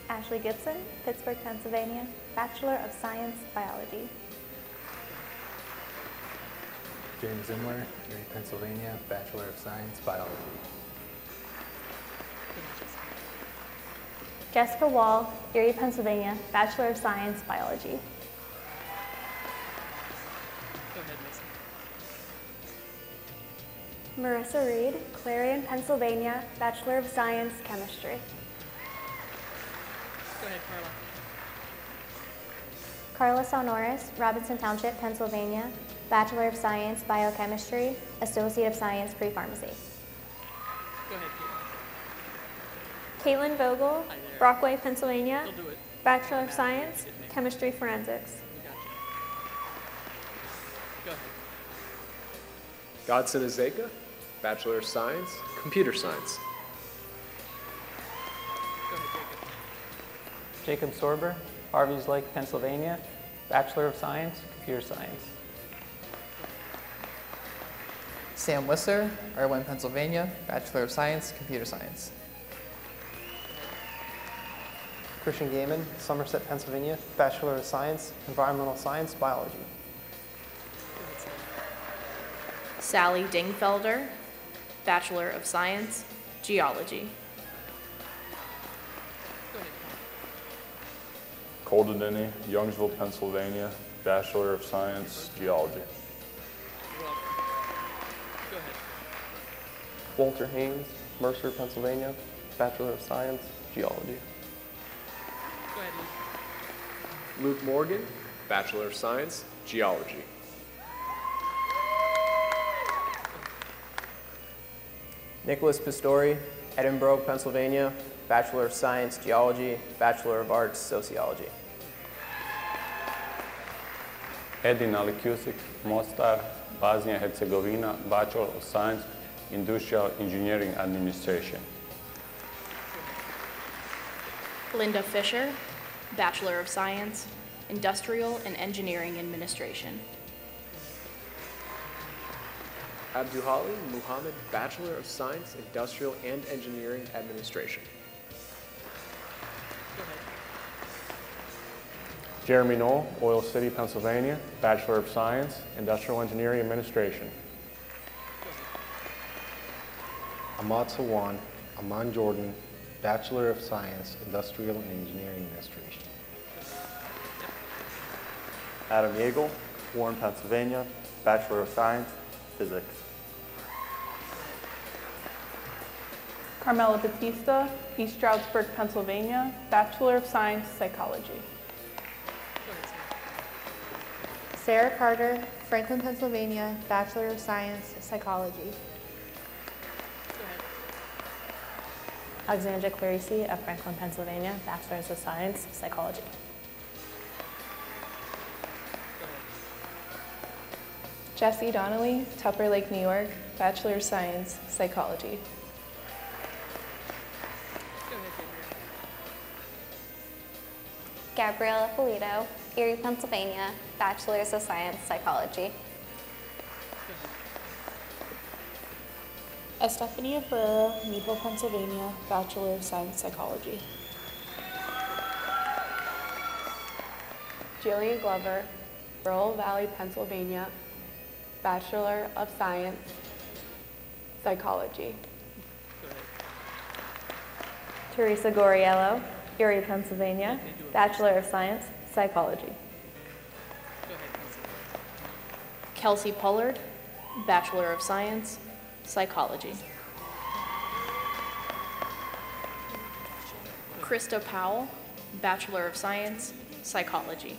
Ashley Gibson, Pittsburgh, Pennsylvania, Bachelor of Science, Biology. James Zimler, Erie, Pennsylvania, Bachelor of Science, Biology. Jessica Wall, Erie, Pennsylvania, Bachelor of Science, Biology. Go ahead, Mason. Marissa Reed, Clarion, Pennsylvania, Bachelor of Science, Chemistry. Go ahead, Carla Carla. Salnoris, Robinson Township, Pennsylvania, Bachelor of Science, Biochemistry, Associate of Science, Pre-Pharmacy. Go ahead, Caitlin Vogel, Brockway, Pennsylvania, Bachelor of Science, Chemistry Forensics. Go ahead. Godson Azeka, Bachelor of Science, Computer Science. Go ahead, Jacob Sorber, Harvey's Lake, Pennsylvania, Bachelor of Science, Computer Science. Sam Wisser, Irwin, Pennsylvania, Bachelor of Science, Computer Science. Christian Gaiman, Somerset, Pennsylvania, Bachelor of Science, Environmental Science, Biology. Sally Dingfelder, Bachelor of Science, Geology. Colden Denny, Youngsville, Pennsylvania, Bachelor of Science, Geology. Walter Haynes, Mercer, Pennsylvania, Bachelor of Science, Geology. Go ahead, Luke Morgan, Bachelor of Science, Geology. Nicholas Pistori, Edinboro, Pennsylvania, Bachelor of Science, Geology, Bachelor of Arts, Sociology. Edin Alikusic, Mostar, Bosnia Herzegovina, Bachelor of Science, Industrial Engineering Administration. Linda Fisher, Bachelor of Science, Industrial and Engineering Administration. Abduhali Muhammad, Bachelor of Science, Industrial and Engineering Administration. Jeremy Knoll, Oil City, Pennsylvania, Bachelor of Science, Industrial Engineering Administration. Ahmad Sawan, Aman Jordan, Bachelor of Science, Industrial and Engineering Administration. Adam Yeagle, Warren, Pennsylvania, Bachelor of Science, Physics. Carmela Batista, East Stroudsburg, Pennsylvania, Bachelor of Science, Psychology. Sarah Carter, Franklin, Pennsylvania, Bachelor of Science, Psychology. Alexandra Clarisi of Franklin, Pennsylvania, Bachelor of Science, Psychology. Jessie Donnelly, Tupper Lake, New York, Bachelor of Science, Psychology. Gabriella Polito, Erie, Pennsylvania, Bachelor's of Science, Psychology. Estefania Ferreira, Meadville, Pennsylvania, Bachelor of Science, Psychology. Jillian Glover, Rural Valley, Pennsylvania, Bachelor of Science, Psychology. Teresa Goriello, Erie, Pennsylvania, Bachelor of Science, Psychology. Kelsey Pollard, Bachelor of Science, Psychology. Krista Powell, Bachelor of Science, Psychology.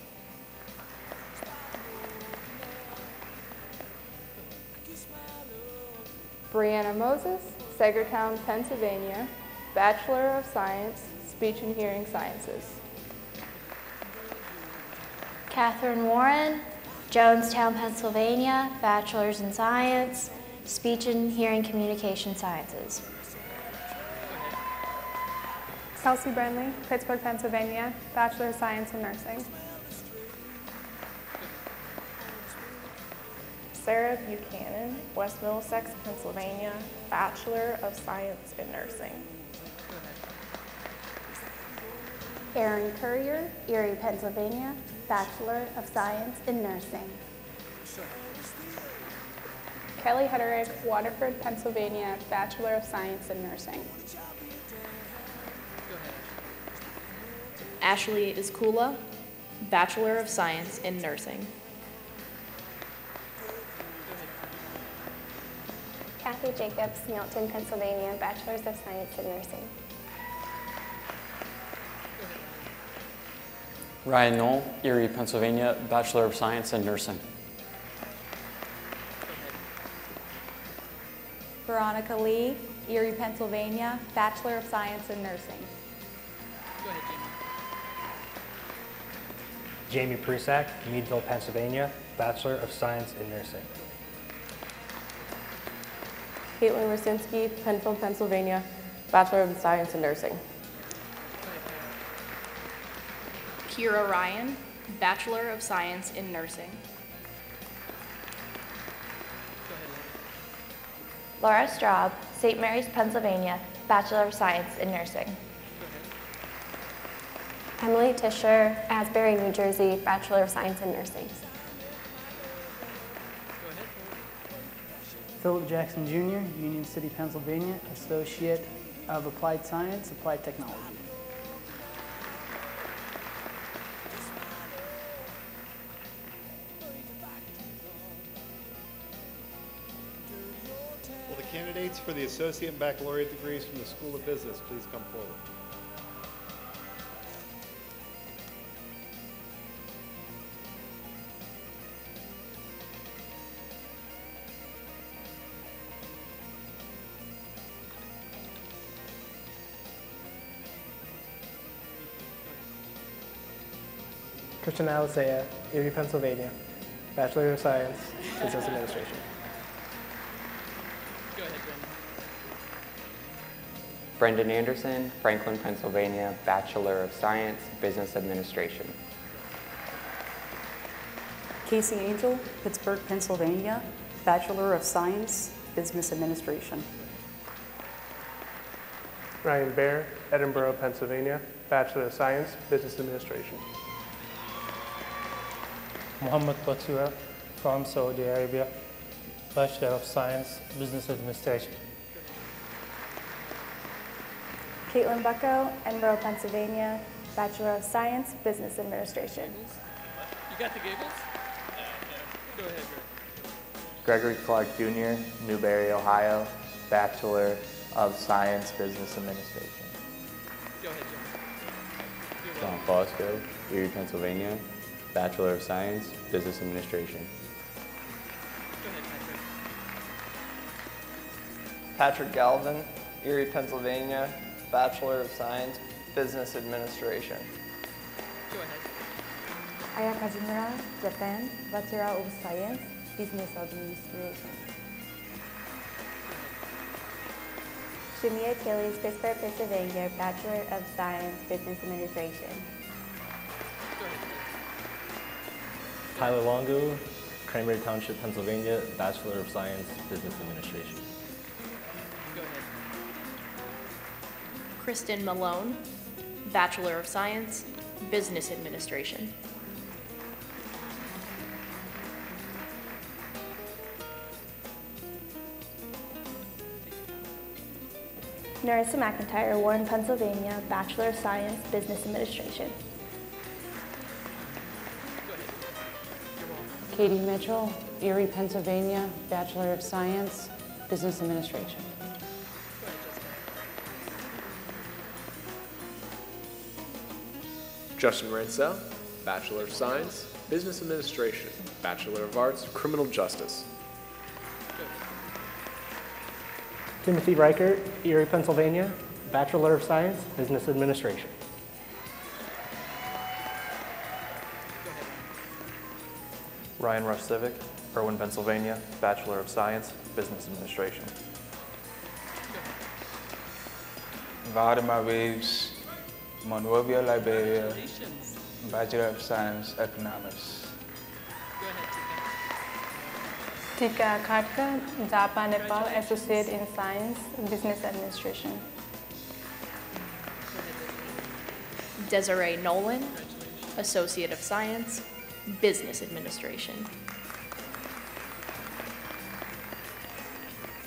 Brianna Moses, Sagertown, Pennsylvania, Bachelor of Science, Speech and Hearing Sciences. Catherine Warren, Jonestown, Pennsylvania, Bachelor's in Science, Speech and Hearing Communication Sciences. Kelsey Brenly, Pittsburgh, Pennsylvania, Bachelor of Science in Nursing. Sarah Buchanan, West Middlesex, Pennsylvania, Bachelor of Science in Nursing. Erin Courier, Erie, Pennsylvania, Bachelor of Science in Nursing. Kelly Hederick, Waterford, Pennsylvania, Bachelor of Science in Nursing. Ashley Iskula, Bachelor of Science in Nursing. Kathy Jacobs, Milton, Pennsylvania, Bachelor's of Science in Nursing. Ryan Knoll, Erie, Pennsylvania, Bachelor of Science in Nursing. Veronica Lee, Erie, Pennsylvania, Bachelor of Science in Nursing. Jamie Prusak, Meadville, Pennsylvania, Bachelor of Science in Nursing. Caitlin Rosinski, Penfield, Pennsylvania, Bachelor of Science in Nursing. Kira Ryan, Bachelor of Science in Nursing. Laura Straub, St. Mary's, Pennsylvania, Bachelor of Science in Nursing. Emily Tischer, Asbury, New Jersey, Bachelor of Science in Nursing. Philip Jackson Jr., Union City, Pennsylvania, Associate of Applied Science, Applied Technology. Will the candidates for the associate and baccalaureate degrees from the School of Business please come forward? Christian Alisea, Erie, Pennsylvania, Bachelor of Science, Business Administration. Go ahead, Brendan. Brendan Anderson, Franklin, Pennsylvania, Bachelor of Science, Business Administration. Casey Angel, Pittsburgh, Pennsylvania, Bachelor of Science, Business Administration. Ryan Baer, Edinboro, Pennsylvania, Bachelor of Science, Business Administration. Mohammed Batura from Saudi Arabia, Bachelor of Science, Business Administration. Caitlin Bucko, Edinboro, Pennsylvania, Bachelor of Science, Business Administration. You got the giggles? Go ahead, Greg. Gregory Clark Jr., Newberry, Ohio, Bachelor of Science, Business Administration. Go ahead, John. John Fosco, Erie, Pennsylvania, Bachelor of Science, Business Administration. Go ahead, Patrick. Patrick Galvin, Erie, Pennsylvania, Bachelor of Science, Business Administration. Go ahead. Aya Kazumura, Japan, Bachelor of Science, Business Administration. Shumia Achilles, Pittsburgh, Pennsylvania, Bachelor of Science, Business Administration. Tyler Longo, Cranberry Township, Pennsylvania, Bachelor of Science, Business Administration. Go ahead. Kristen Malone, Bachelor of Science, Business Administration. Narissa McIntyre, Warren, Pennsylvania, Bachelor of Science, Business Administration. Katie Mitchell, Erie, Pennsylvania, Bachelor of Science, Business Administration. Justin Ransell, Bachelor of Science, Business Administration, Bachelor of Arts, Criminal Justice. Timothy Reichert, Erie, Pennsylvania, Bachelor of Science, Business Administration. Ryan Rush Civic, Irwin, Pennsylvania, Bachelor of Science, Business Administration. Valdemar Reeves, Monrovia, Liberia, Bachelor of Science, Economics. Tika Khatka, Japan, Nepal, Associate in Science, Business Administration. Desiree Nolan, Associate of Science, Business Administration.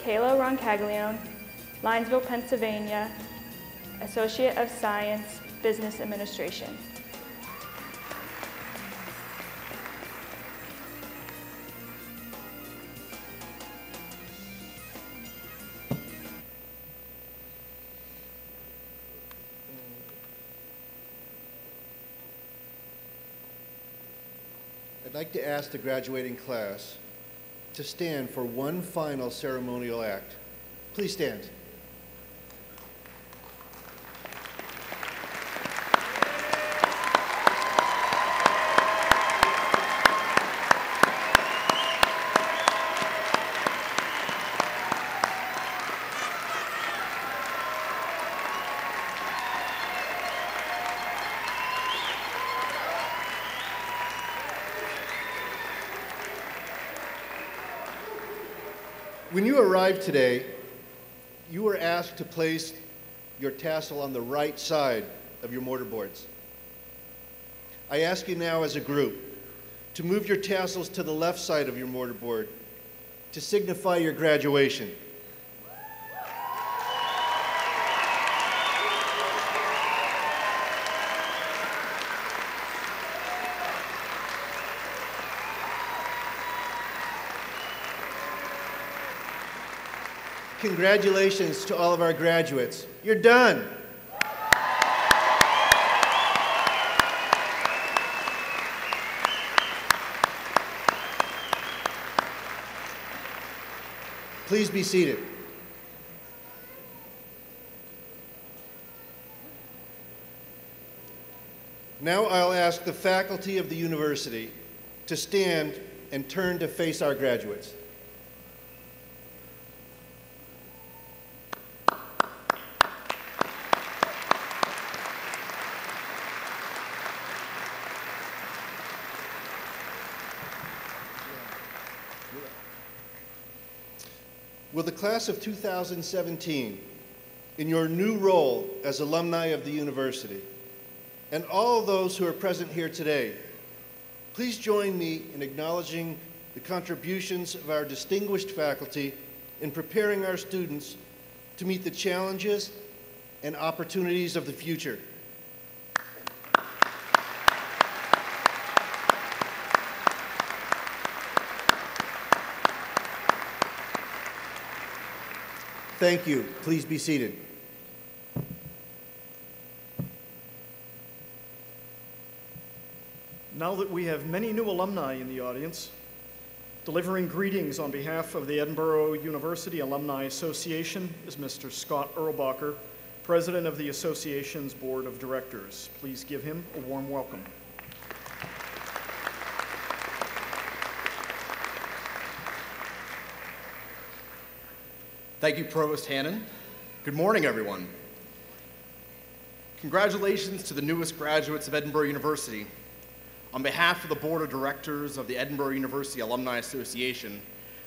Kayla Roncaglione, Linesville, Pennsylvania, Associate of Science, Business Administration. I'd like to ask the graduating class to stand for one final ceremonial act. Please stand. When you arrived today, you were asked to place your tassel on the right side of your mortarboards. I ask you now as a group to move your tassels to the left side of your mortarboard to signify your graduation. Congratulations to all of our graduates. You're done. Please be seated. Now I'll ask the faculty of the university to stand and turn to face our graduates. Will the class of 2017, in your new role as alumni of the university, and all those who are present here today, please join me in acknowledging the contributions of our distinguished faculty in preparing our students to meet the challenges and opportunities of the future. Thank you. Please be seated. Now that we have many new alumni in the audience, delivering greetings on behalf of the Edinboro University Alumni Association is Mr. Scott Erlbacher, President of the Association's Board of Directors. Please give him a warm welcome. Thank you, Provost Hannan. Good morning, everyone. Congratulations to the newest graduates of Edinboro University. On behalf of the Board of Directors of the Edinboro University Alumni Association,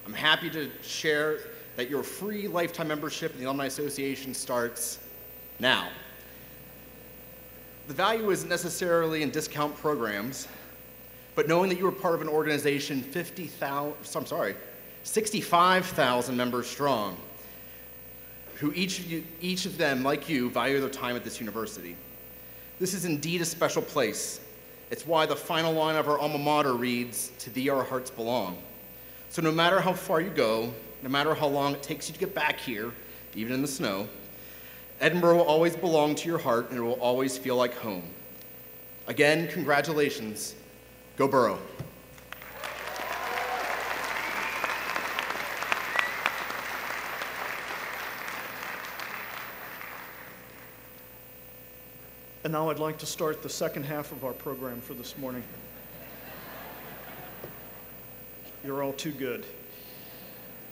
I'm happy to share that your free lifetime membership in the Alumni Association starts now. The value isn't necessarily in discount programs, but knowing that you are part of an organization 65,000 members strong, who each of them, like you, value their time at this university. This is indeed a special place. It's why the final line of our alma mater reads, "To thee our hearts belong." So no matter how far you go, no matter how long it takes you to get back here, even in the snow, Edinboro will always belong to your heart and it will always feel like home. Again, congratulations. Go Borough. And now I'd like to start the second half of our program for this morning. You're all too good.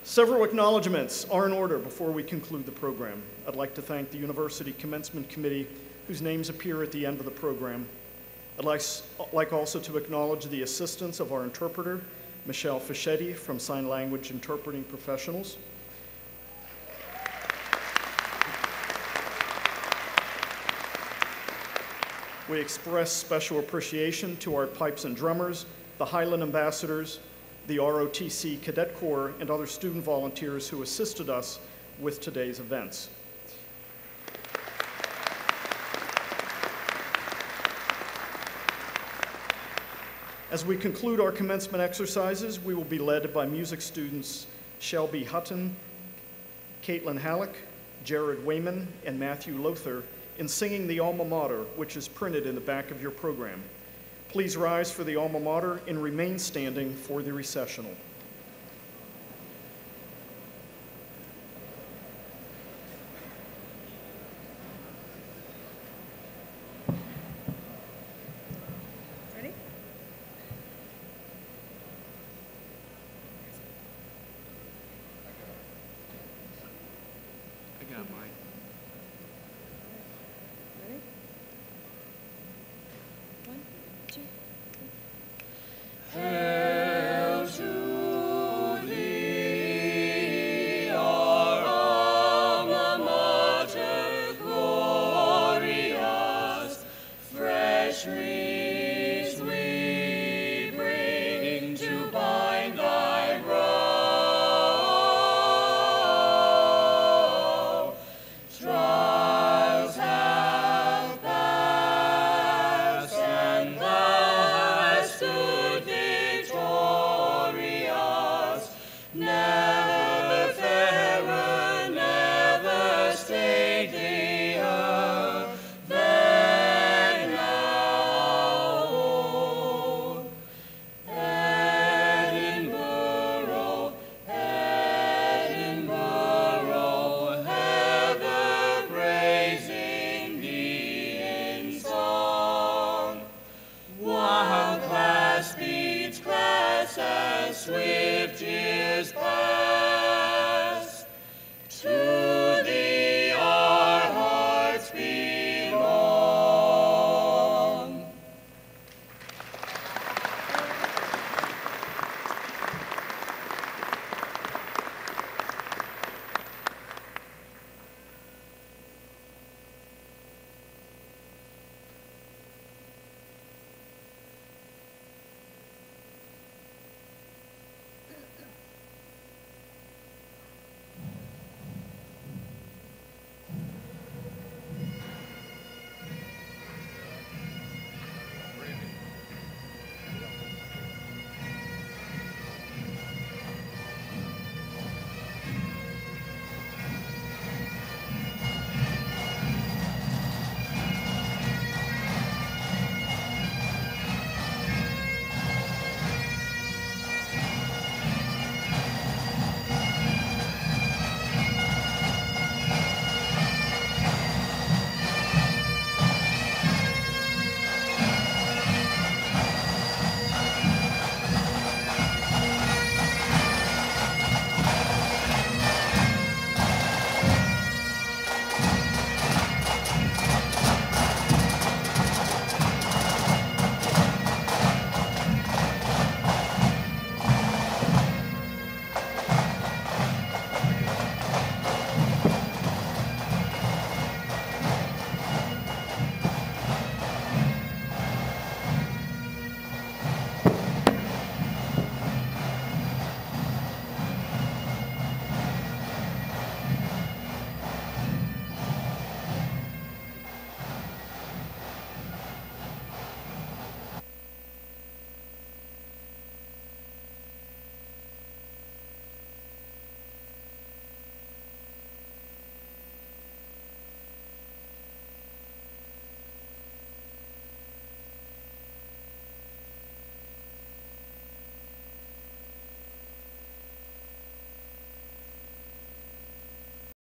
Several acknowledgements are in order before we conclude the program. I'd like to thank the University Commencement Committee, whose names appear at the end of the program. I'd like also to acknowledge the assistance of our interpreter, Michelle Fischetti from Sign Language Interpreting Professionals. We express special appreciation to our pipes and drummers, the Highland Ambassadors, the ROTC Cadet Corps, and other student volunteers who assisted us with today's events. As we conclude our commencement exercises, we will be led by music students Shelby Hutton, Caitlin Halleck, Jared Wayman, and Matthew Lothar in singing the alma mater, which is printed in the back of your program. Please rise for the alma mater and remain standing for the recessional. Ready? I got mine.